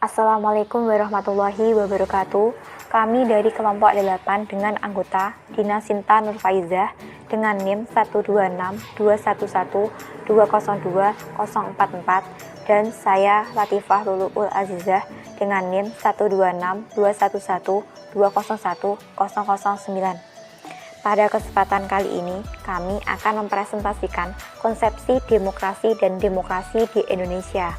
Assalamualaikum warahmatullahi wabarakatuh. Kami dari kelompok 8 dengan anggota Dina Sinta Nurfaizah dengan NIM 1262012020044 dan saya Latifah Luluul Azizah dengan NIM 12621120109. Pada kesempatan kali ini, kami akan mempresentasikan konsepsi demokrasi dan demokrasi di Indonesia.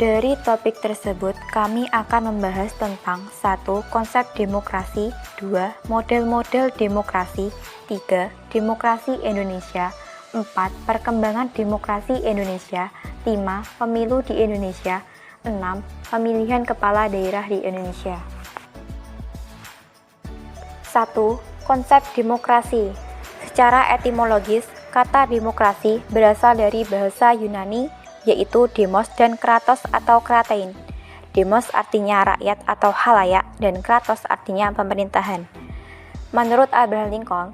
Dari topik tersebut, kami akan membahas tentang 1. Konsep demokrasi, 2. Model-model demokrasi, 3. Demokrasi Indonesia, 4. Perkembangan demokrasi Indonesia, 5. Pemilu di Indonesia, 6. Pemilihan kepala daerah di Indonesia. 1. Konsep demokrasi. Secara etimologis, kata demokrasi berasal dari bahasa Yunani yaitu demos dan kratos atau kratein. Demos artinya rakyat atau halayak dan kratos artinya pemerintahan. Menurut Abraham Lincoln,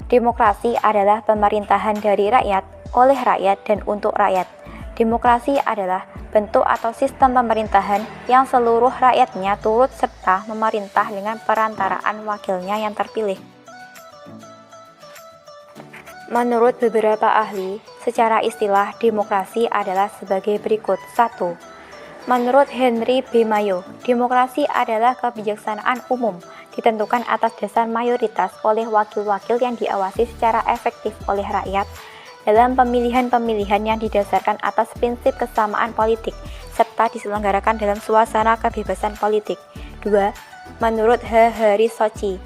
demokrasi adalah pemerintahan dari rakyat, oleh rakyat dan untuk rakyat. Demokrasi adalah bentuk atau sistem pemerintahan yang seluruh rakyatnya turut serta memerintah dengan perantaraan wakilnya yang terpilih. Menurut beberapa ahli, secara istilah demokrasi adalah sebagai berikut. 1. Menurut Henry B. Mayo, demokrasi adalah kebijaksanaan umum, ditentukan atas dasar mayoritas oleh wakil-wakil yang diawasi secara efektif oleh rakyat dalam pemilihan-pemilihan yang didasarkan atas prinsip kesamaan politik, serta diselenggarakan dalam suasana kebebasan politik. 2. Menurut H. Hari Sochi,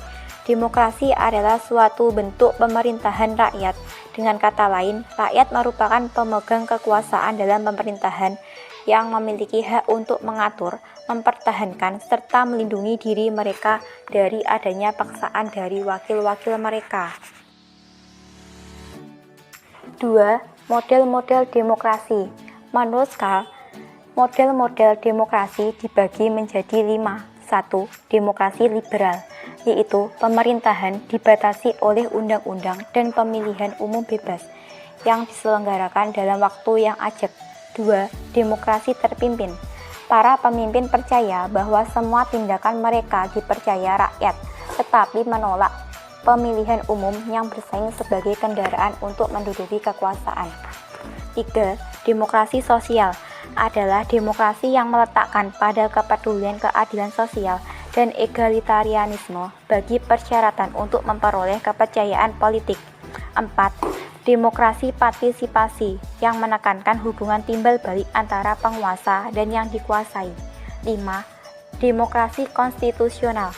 demokrasi adalah suatu bentuk pemerintahan rakyat. Dengan kata lain, rakyat merupakan pemegang kekuasaan dalam pemerintahan yang memiliki hak untuk mengatur, mempertahankan, serta melindungi diri mereka dari adanya paksaan dari wakil-wakil mereka. 2. Model-model demokrasi. Menurut Karl, model-model demokrasi dibagi menjadi 5. 1. Demokrasi liberal, yaitu pemerintahan dibatasi oleh undang-undang dan pemilihan umum bebas yang diselenggarakan dalam waktu yang ajak. 2. Demokrasi terpimpin. Para pemimpin percaya bahwa semua tindakan mereka dipercaya rakyat, tetapi menolak pemilihan umum yang bersaing sebagai kendaraan untuk menduduki kekuasaan. 3. Demokrasi sosial adalah demokrasi yang meletakkan pada kepedulian keadilan sosial dan egalitarianisme bagi persyaratan untuk memperoleh kepercayaan politik. 4. Demokrasi partisipasi yang menekankan hubungan timbal balik antara penguasa dan yang dikuasai. 5. Demokrasi konstitusional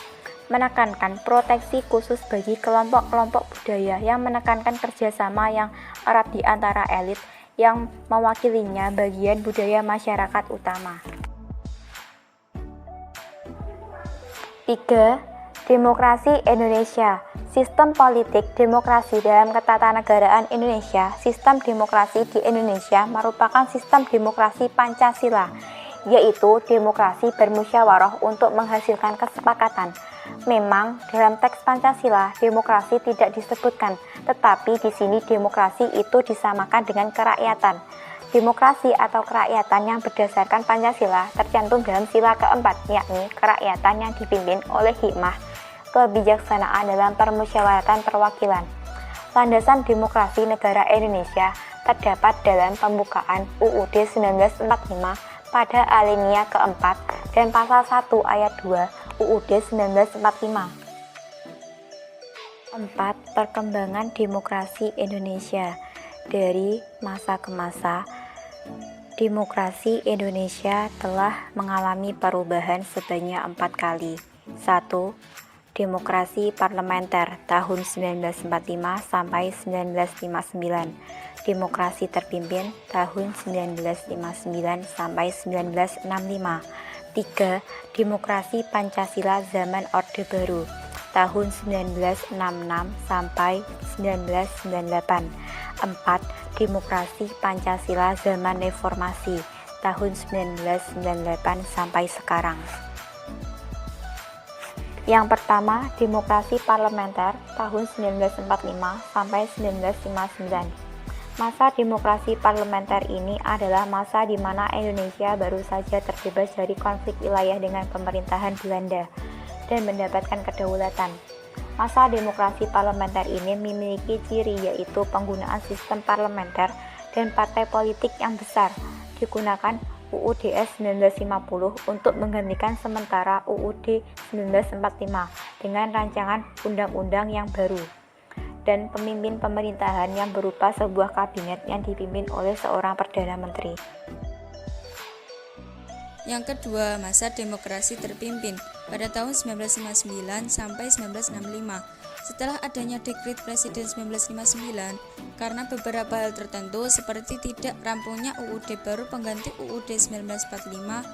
menekankan proteksi khusus bagi kelompok-kelompok budaya yang menekankan kerjasama yang erat di antara elit yang mewakilinya bagian budaya masyarakat utama. 3. Demokrasi Indonesia. Sistem politik demokrasi dalam ketatanegaraan Indonesia. Sistem demokrasi di Indonesia merupakan sistem demokrasi Pancasila, yaitu demokrasi bermusyawarah untuk menghasilkan kesepakatan. Memang dalam teks Pancasila demokrasi tidak disebutkan, tetapi di sini demokrasi itu disamakan dengan kerakyatan. Demokrasi atau kerakyatan yang berdasarkan Pancasila tercantum dalam sila keempat, yakni kerakyatan yang dipimpin oleh hikmah, kebijaksanaan dalam permusyawaratan perwakilan. Landasan demokrasi negara Indonesia terdapat dalam pembukaan UUD 1945 pada alinea keempat dan pasal 1 ayat 2 UUD 1945. 4. Perkembangan demokrasi Indonesia. Dari masa ke masa, demokrasi Indonesia telah mengalami perubahan sebanyak 4 kali. 1. Demokrasi parlementer tahun 1945 sampai 1959. Demokrasi terpimpin tahun 1959 sampai 1965. 3. Demokrasi Pancasila zaman Orde Baru tahun 1966 sampai 1998. 4. Demokrasi Pancasila zaman Reformasi tahun 1998 sampai sekarang. Yang pertama, demokrasi parlementer tahun 1945 sampai 1959. Masa demokrasi parlementer ini adalah masa di mana Indonesia baru saja terbebas dari konflik wilayah dengan pemerintahan Belanda dan mendapatkan kedaulatan. Masa demokrasi parlementer ini memiliki ciri yaitu penggunaan sistem parlementer dan partai politik yang besar. Digunakan UUDS 1950 untuk menggantikan sementara UUD 1945 dengan rancangan undang-undang yang baru, dan pemimpin pemerintahan yang berupa sebuah kabinet yang dipimpin oleh seorang Perdana Menteri. Yang kedua, masa demokrasi terpimpin pada tahun 1959 sampai 1965. Setelah adanya Dekret Presiden 1959, karena beberapa hal tertentu seperti tidak rampungnya UUD baru pengganti UUD 1945,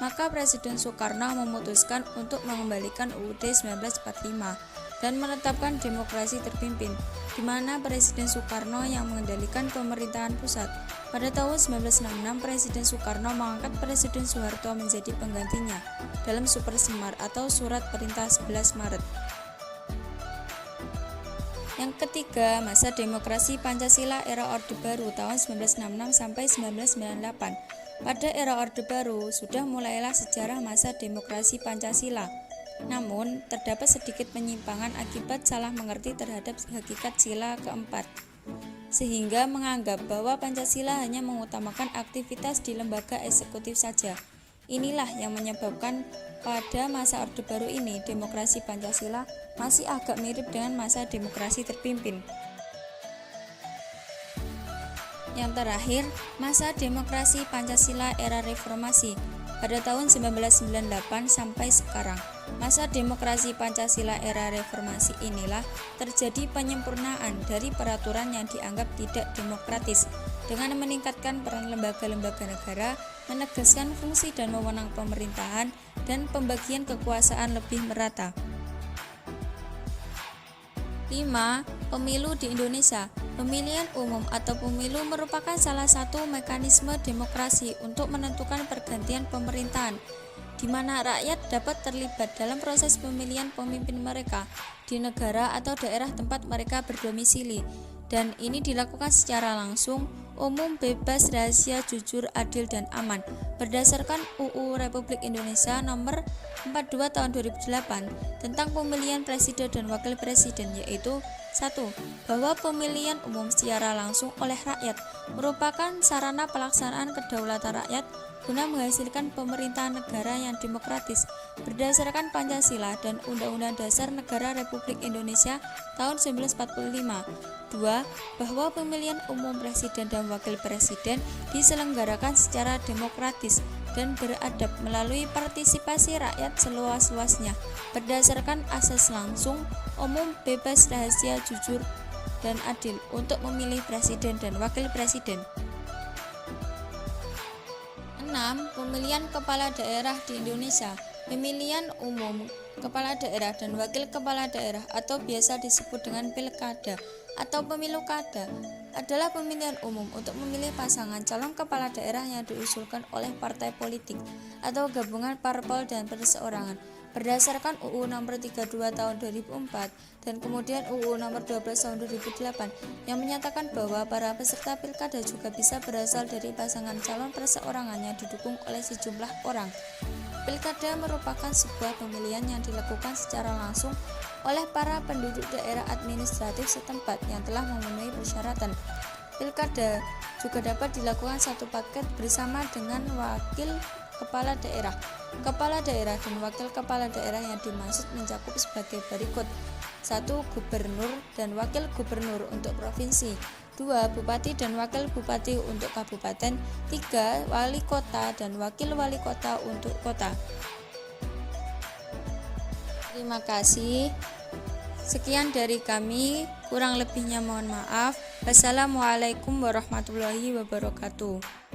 maka Presiden Soekarno memutuskan untuk mengembalikan UUD 1945 dan menetapkan demokrasi terpimpin, di mana Presiden Soekarno yang mengendalikan pemerintahan pusat. Pada tahun 1966, Presiden Soekarno mengangkat Presiden Soeharto menjadi penggantinya dalam Super Semar atau Surat Perintah 11 Maret. Yang ketiga, masa demokrasi Pancasila era Orde Baru tahun 1966 sampai 1998. Pada era Orde Baru, sudah mulailah sejarah masa demokrasi Pancasila. Namun, terdapat sedikit penyimpangan akibat salah mengerti terhadap hakikat sila keempat, sehingga menganggap bahwa Pancasila hanya mengutamakan aktivitas di lembaga eksekutif saja. Inilah yang menyebabkan pada masa Orde Baru ini, demokrasi Pancasila masih agak mirip dengan masa demokrasi terpimpin. Yang terakhir, masa demokrasi Pancasila era reformasi pada tahun 1998 sampai sekarang. Masa demokrasi Pancasila era reformasi inilah terjadi penyempurnaan dari peraturan yang dianggap tidak demokratis dengan meningkatkan peran lembaga-lembaga negara, menegaskan fungsi dan wewenang pemerintahan, dan pembagian kekuasaan lebih merata. 5. Pemilu di Indonesia. Pemilihan umum atau pemilu merupakan salah satu mekanisme demokrasi untuk menentukan pergantian pemerintahan, di mana rakyat dapat terlibat dalam proses pemilihan pemimpin mereka di negara atau daerah tempat mereka berdomisili, dan ini dilakukan secara langsung, umum, bebas, rahasia, jujur, adil, dan aman berdasarkan UU Republik Indonesia Nomor 42 Tahun 2008 tentang pemilihan presiden dan wakil presiden, yaitu 1. Bahwa pemilihan umum secara langsung oleh rakyat merupakan sarana pelaksanaan kedaulatan rakyat guna menghasilkan pemerintahan negara yang demokratis berdasarkan Pancasila dan Undang-Undang Dasar Negara Republik Indonesia tahun 1945. 2. Bahwa pemilihan umum presiden dan wakil presiden diselenggarakan secara demokratis dan beradab melalui partisipasi rakyat seluas-luasnya berdasarkan asas langsung, umum, bebas, rahasia, jujur, dan adil untuk memilih presiden dan wakil presiden. 6. Pemilihan kepala daerah di Indonesia. Pemilihan umum kepala daerah dan wakil kepala daerah atau biasa disebut dengan pilkada atau pemilu kada adalah pemilihan umum untuk memilih pasangan calon kepala daerah yang diusulkan oleh partai politik atau gabungan parpol dan perseorangan berdasarkan UU Nomor 32 Tahun 2004 dan kemudian UU Nomor 12 Tahun 2008 yang menyatakan bahwa para peserta pilkada juga bisa berasal dari pasangan calon perseorangan yang didukung oleh sejumlah orang. Pilkada merupakan sebuah pemilihan yang dilakukan secara langsung oleh para penduduk daerah administratif setempat yang telah memenuhi persyaratan. Pilkada juga dapat dilakukan satu paket bersama dengan wakil kepala daerah. Kepala daerah dan wakil kepala daerah yang dimaksud mencakup sebagai berikut: 1. Gubernur dan wakil gubernur untuk provinsi. 2. Bupati dan wakil bupati untuk kabupaten. 3. Wali kota dan wakil wali kota untuk kota. Terima kasih. Sekian dari kami, kurang lebihnya mohon maaf. Wassalamualaikum warahmatullahi wabarakatuh.